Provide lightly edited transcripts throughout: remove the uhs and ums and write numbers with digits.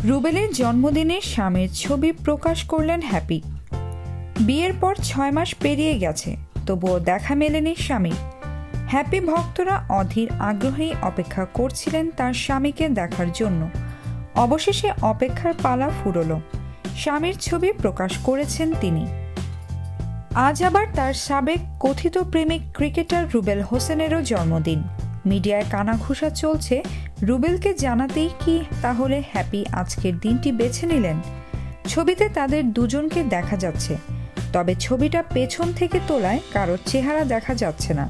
রুবেলের জন্মদিনের স্বামীর ছবি প্রকাশ করলেন হ্যাপি। বিয়ের পর 6 মাস পেরিয়ে গেছে, তবুও দেখা মেলেনি স্বামী। হ্যাপি ভক্তরা অধীর আগ্রহে অপেক্ষা করছিলেন তার স্বামীকে দেখার জন্য। অবশেষে অপেক্ষার পালা ফুরল। স্বামীর ছবি প্রকাশ করেছেন তিনি। আজ আবার তার সাবেক কথিত প্রেমিক ক্রিকেটার রুবেল হোসেনেরও জন্মদিন। মিডিয়ায় কানাঘুষা চলছে, রুবেলকে জানাতেই কি তাহলে হ্যাপি আজকের দিনটি বেছে নিলেন। ছবিতে তাদের দুজনকে দেখা যাচ্ছে, তবে ছবিটা পেছন থেকে তোলায় কারোর চেহারা দেখা যাচ্ছে না।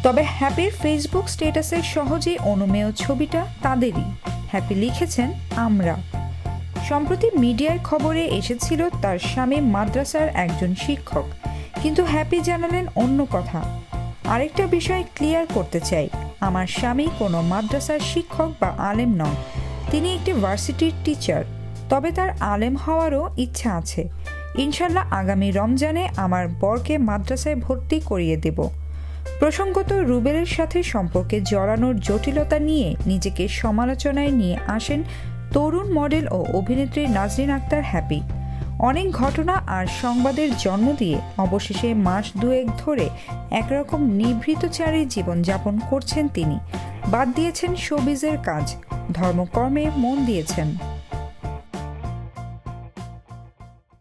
তবে হ্যাপির ফেসবুক স্ট্যাটাসের সহজেই অনুমেয় ছবিটা তাদেরই। হ্যাপি লিখেছেন, আমরা। সম্প্রতি মিডিয়ায় খবরে এসেছিল তার স্বামী মাদ্রাসার একজন শিক্ষক, কিন্তু হ্যাপি জানালেন অন্য কথা। আরেকটা বিষয় ক্লিয়ার করতে চাই, আমার স্বামী কোনো মাদ্রাসার শিক্ষক বা আলেম নন। তিনি একটি ভার্সিটির টিচার, তবে তার আলেম হওয়ারও ইচ্ছা আছে। ইনশাল্লাহ আগামী রমজানে আমার বরকে মাদ্রাসায় ভর্তি করিয়ে দেব। প্রসঙ্গত, রুবেলের সাথে সম্পর্কে জড়ানোর জটিলতা নিয়ে নিজেকে সমালোচনায় নিয়ে আসেন তরুণ মডেল ও অভিনেত্রী নাজরিন আক্তার হ্যাপি। অনেক ঘটনা আর সংবাদের জন্ম দিয়ে অবশেষে মাস দুয়েক ধরে একরকম নিভৃতচারী জীবনযাপন করছেন তিনি। বাদ দিয়েছেন শোবিজের কাজ, ধর্মকর্মে মন দিয়েছেন।